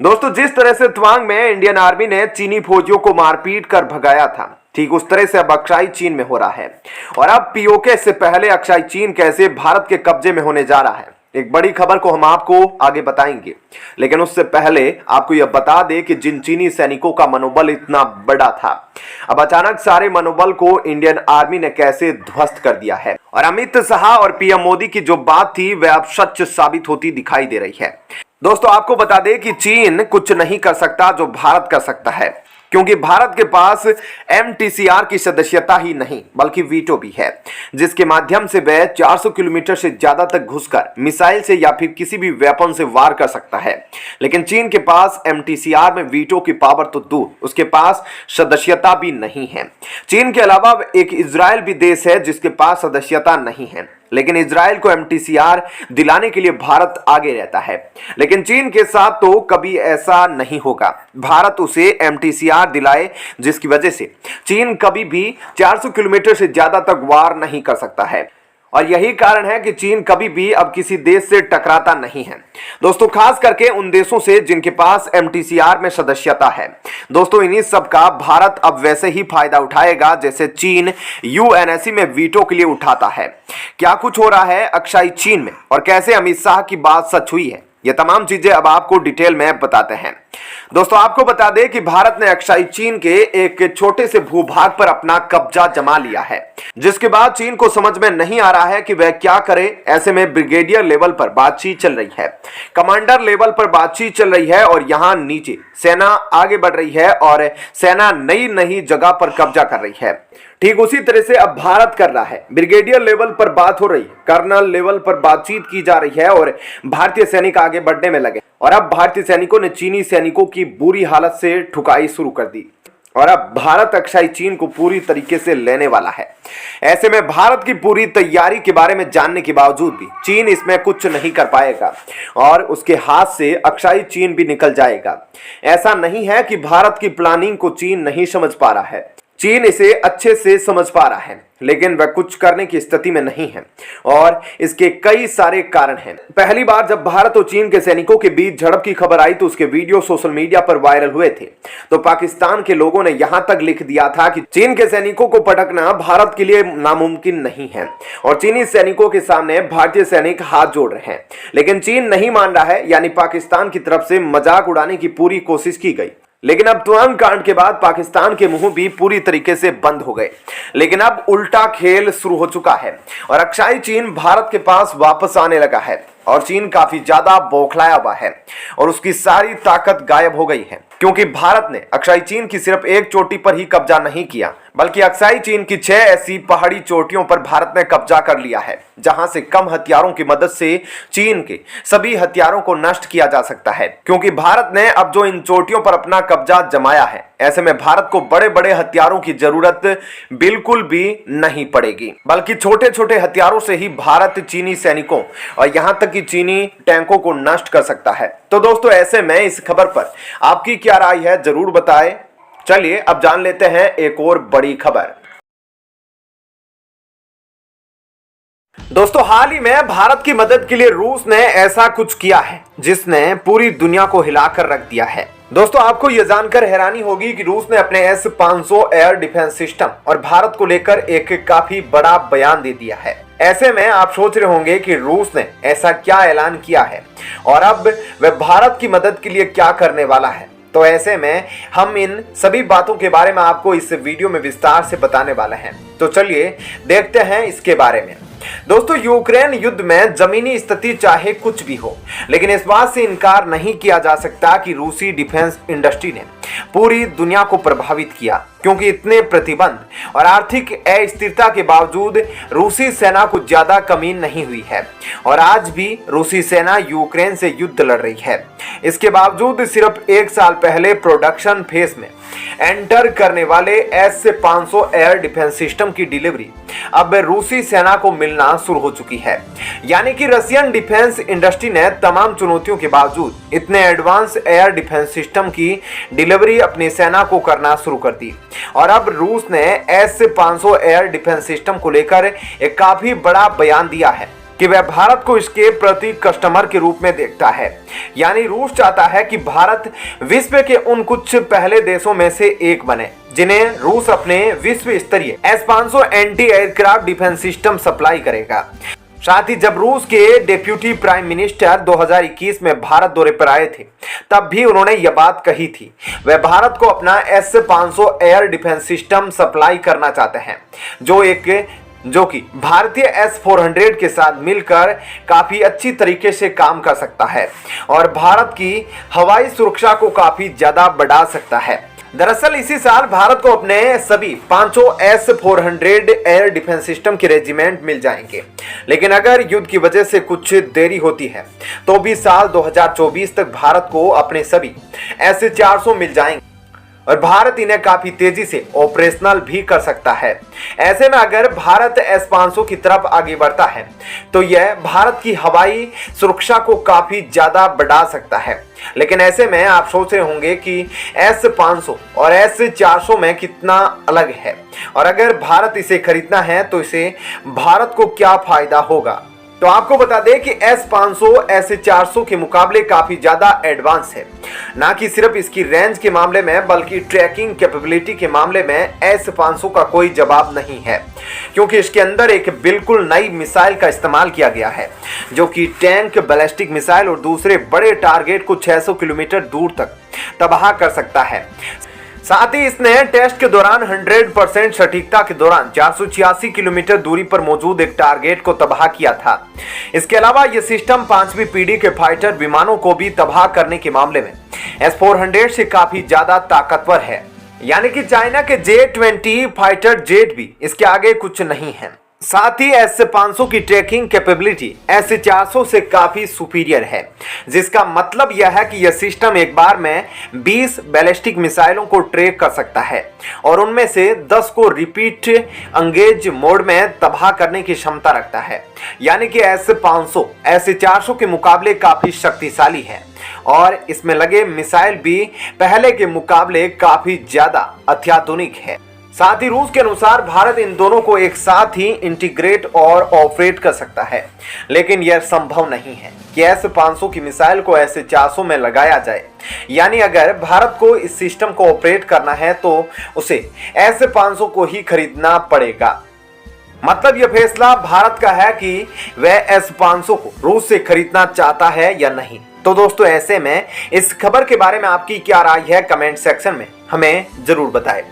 दोस्तों, जिस तरह से तवांग में इंडियन आर्मी ने चीनी फौजियों को मारपीट कर भगाया था, ठीक उस तरह से अब अक्साई चीन में हो रहा है। और अब पीओके से पहले अक्साई चीन कैसे भारत के कब्जे में होने जा रहा है, एक बड़ी खबर को हम आपको आगे बताएंगे। लेकिन उससे पहले आपको यह बता दें कि जिन चीनी सैनिकों का मनोबल इतना बड़ा था, अब अचानक सारे मनोबल को इंडियन आर्मी ने कैसे ध्वस्त कर दिया है। और अमित शाह और पीएम मोदी की जो बात थी वह अब सच साबित होती दिखाई दे रही है। दोस्तों, आपको बता दें कि चीन कुछ नहीं कर सकता जो भारत कर सकता है, क्योंकि भारत के पास एमटीसीआर की सदस्यता ही नहीं बल्कि वीटो भी है, जिसके माध्यम से वह 400 किलोमीटर से ज्यादा तक घुसकर मिसाइल से या फिर किसी भी वेपन से वार कर सकता है। लेकिन चीन के पास एमटीसीआर में वीटो की पावर तो दूर, उसके पास सदस्यता भी नहीं है। चीन के अलावा एक इजराइल भी देश है जिसके पास सदस्यता नहीं है, लेकिन इजराइल को एमटीसीआर दिलाने के लिए भारत आगे रहता है। लेकिन चीन के साथ तो कभी ऐसा नहीं होगा, भारत उसे एमटीसीआर दिलाए, जिसकी वजह से चीन कभी भी 400 किलोमीटर से ज्यादा तक वार नहीं कर सकता है। और यही कारण है कि चीन कभी भी अब किसी देश से टकराता नहीं है दोस्तों, खास करके उन देशों से जिनके पास एमटीसीआर में सदस्यता है। दोस्तों, इन्हीं सब का भारत अब वैसे ही फायदा उठाएगा जैसे चीन यूएनएससी में वीटो के लिए उठाता है। क्या कुछ हो रहा है अक्साई चीन में और कैसे अमित शाह की बात सच हुई है, ये तमाम चीजें अब आपको डिटेल में बताते हैं। दोस्तों, आपको बता दें कि भारत ने अक्साई चीन के एक छोटे से भूभाग पर अपना कब्जा जमा लिया है, जिसके बाद चीन को समझ में नहीं आ रहा है कि वह क्या करे। ऐसे में ब्रिगेडियर लेवल पर बातचीत चल रही है, कमांडर लेवल पर बातचीत चल रही है और यहाँ नीचे सेना आगे बढ़ रही है और सेना नई नई जगह पर कब्जा कर रही है। ठीक उसी तरह से अब भारत कर रहा है, ब्रिगेडियर लेवल पर बात हो रही है, कर्नल लेवल पर बातचीत की जा रही है और भारतीय सैनिक आगे बढ़ने में लगे। और अब भारतीय सैनिकों ने चीनी सैनिकों की बुरी हालत से ठुकाई शुरू कर दी और अब भारत अक्साई चीन को पूरी तरीके से लेने वाला है। ऐसे में भारत की पूरी तैयारी के बारे में जानने के बावजूद भी चीन इसमें कुछ नहीं कर पाएगा और उसके हाथ से अक्साई चीन भी निकल जाएगा। ऐसा नहीं है कि भारत की प्लानिंग को चीन नहीं समझ पा रहा है, चीन इसे अच्छे से समझ पा रहा है, लेकिन वह कुछ करने की स्थिति में नहीं है और इसके कई सारे कारण हैं। पहली बार जब भारत और चीन के सैनिकों के बीच झड़प की खबर आई तो उसके वीडियो सोशल मीडिया पर वायरल हुए थे, तो पाकिस्तान के लोगों ने यहां तक लिख दिया था कि चीन के सैनिकों को पटकना भारत के लिए नामुमकिन नहीं है और चीनी सैनिकों के सामने भारतीय सैनिक हाथ जोड़ रहे हैं। लेकिन चीन नहीं मान रहा है, यानी पाकिस्तान की तरफ से मजाक उड़ाने की पूरी कोशिश की गई। लेकिन अब तवांग कांड के बाद पाकिस्तान के मुंह भी पूरी तरीके से बंद हो गए। लेकिन अब उल्टा खेल शुरू हो चुका है और अक्साई चीन भारत के पास वापस आने लगा है और चीन काफी ज्यादा बौखलाया हुआ है और उसकी सारी ताकत गायब हो गई है, क्योंकि भारत ने अक्साई चीन की सिर्फ एक चोटी पर ही कब्जा नहीं किया, बल्कि अक्साई चीन की 6 ऐसी पहाड़ी चोटियों पर भारत ने कब्जा कर लिया है, जहां से कम हथियारों की मदद से चीन के सभी हथियारों को नष्ट किया जा सकता है। क्योंकि भारत ने अब जो इन चोटियों पर अपना कब्जा जमाया है, ऐसे में भारत को बड़े बड़े हथियारों की जरूरत बिल्कुल भी नहीं पड़ेगी, बल्कि छोटे छोटे हथियारों से ही भारत चीनी सैनिकों और यहां तक कि चीनी टैंकों को नष्ट कर सकता है। तो दोस्तों, ऐसे में इस खबर पर आपकी क्या राय है जरूर बताएं। चलिए अब जान लेते हैं एक और बड़ी खबर। दोस्तों, हाल ही में भारत की मदद के लिए रूस ने ऐसा कुछ किया है जिसने पूरी दुनिया को हिलाकर रख दिया है। दोस्तों, आपको यह जानकर हैरानी होगी कि रूस ने अपने S-500 एयर डिफेंस सिस्टम और भारत को लेकर एक काफी बड़ा बयान दे दिया है। ऐसे में आप सोच रहे होंगे कि रूस ने ऐसा क्या ऐलान किया है और अब वह भारत की मदद के लिए क्या करने वाला है। तो ऐसे में हम इन सभी बातों के बारे में आपको इस वीडियो में विस्तार से बताने वाले हैं। तो चलिए देखते हैं इसके बारे में। दोस्तों, यूक्रेन युद्ध में जमीनी स्थिति चाहे कुछ भी हो, लेकिन इस बात से इनकार नहीं किया जा सकता कि रूसी डिफेंस इंडस्ट्री ने पूरी दुनिया को प्रभावित किया, क्योंकि इतने प्रतिबंध और आर्थिक अस्थिरता के बावजूद रूसी सेना को ज्यादा कमी नहीं हुई है और आज भी रूसी सेना यूक्रेन से युद्ध लड़ रही है। इसके बावजूद सिर्फ 1 साल पहले प्रोडक्शन फेज में एंटर करने वाले S-500 एयर डिफेंस सिस्टम की डिलीवरी अब रूसी सेना को मिलना शुरू हो चुकी है। यानी कि रशियन डिफेंस इंडस्ट्री ने तमाम चुनौतियों के बावजूद इतने एडवांस एयर डिफेंस सिस्टम की डिलीवरी अपनी सेना को करना शुरू कर दी और अब रूस ने S-500 एयर डिफेंस सिस्टम को लेकर एक काफी बड़ा बयान दिया है। कि वह भारत को इसके प्रति कस्टमर के रूप में देखता है। यानी रूस चाहता है कि भारत विश्व के उन कुछ पहले देशों में से एक बने जिन्हें रूस अपने विश्व स्तरीय S-500 anti aircraft defence system supply करेगा। साथ ही जब रूस के डेप्यूटी प्राइम मिनिस्टर 2021 में भारत दौरे पर आए थे, तब भी उन्होंने यह बात कही थी। वह भारत को अपना S-500 air defence system supply करना चाहते हैं, जो कि भारतीय S-400 के साथ मिलकर काफी अच्छी तरीके से काम कर सकता है और भारत की हवाई सुरक्षा को काफी ज्यादा बढ़ा सकता है। दरअसल इसी साल भारत को अपने सभी 500 S-400 एयर डिफेंस सिस्टम के रेजिमेंट मिल जाएंगे, लेकिन अगर युद्ध की वजह से कुछ देरी होती है तो भी साल 2024 तक भारत को अपने सभी S-400 मिल जाएंगे और भारत इन्हें काफी तेजी से ऑपरेशनल भी कर सकता है। ऐसे में अगर भारत S-500 की तरफ आगे बढ़ता है तो यह भारत की हवाई सुरक्षा को काफी ज्यादा बढ़ा सकता है। लेकिन ऐसे में आप सोच रहे होंगे कि S-500 और S-400 में कितना अलग है और अगर भारत इसे खरीदना है तो इसे भारत को क्या फायदा होगा। तो आपको बता दें कि S-500 S-400 के मुकाबले काफी ज्यादा एडवांस है, ना कि सिर्फ इसकी रेंज के मामले में बल्कि ट्रैकिंग कैपेबिलिटी के मामले में S-500 का कोई जवाब नहीं है, क्योंकि इसके अंदर एक बिल्कुल नई मिसाइल का इस्तेमाल किया गया है जो कि टैंक, बैलिस्टिक मिसाइल और दूसरे बड़े टारगेट को 600 किलोमीटर दूर तक तबाह कर सकता है। साथ ही इसने टेस्ट के दौरान 100% सटीकता के दौरान 486 किलोमीटर दूरी पर मौजूद एक टारगेट को तबाह किया था। इसके अलावा यह सिस्टम 5वीं पीढ़ी के फाइटर विमानों को भी तबाह करने के मामले में S-400 से काफी ज्यादा ताकतवर है। यानी कि चाइना के J-20 फाइटर जेट भी इसके आगे कुछ नहीं है। साथ ही S-500 की ट्रैकिंग कैपेबिलिटी S-400 से काफी सुपीरियर है, जिसका मतलब यह है कि यह सिस्टम एक बार में 20 बैलिस्टिक मिसाइलों को ट्रैक कर सकता है और उनमें से 10 को रिपीट एंगेज मोड में तबाह करने की क्षमता रखता है। यानी कि S-500 S-400 के मुकाबले काफी शक्तिशाली है और इसमें लगे मिसाइल भी पहले के मुकाबले काफी ज्यादा अत्याधुनिक है। साथ ही रूस के अनुसार भारत इन दोनों को एक साथ ही इंटीग्रेट और ऑपरेट कर सकता है, लेकिन यह संभव नहीं है कि S-500 की मिसाइल को S-400 में लगाया जाए। यानी अगर भारत को इस सिस्टम को ऑपरेट करना है तो उसे S-500 को ही खरीदना पड़ेगा। मतलब यह फैसला भारत का है कि वह S-500 को रूस से खरीदना चाहता है या नहीं। तो दोस्तों, ऐसे में इस खबर के बारे में आपकी क्या राय है, कमेंट सेक्शन में हमें जरूर बताएं।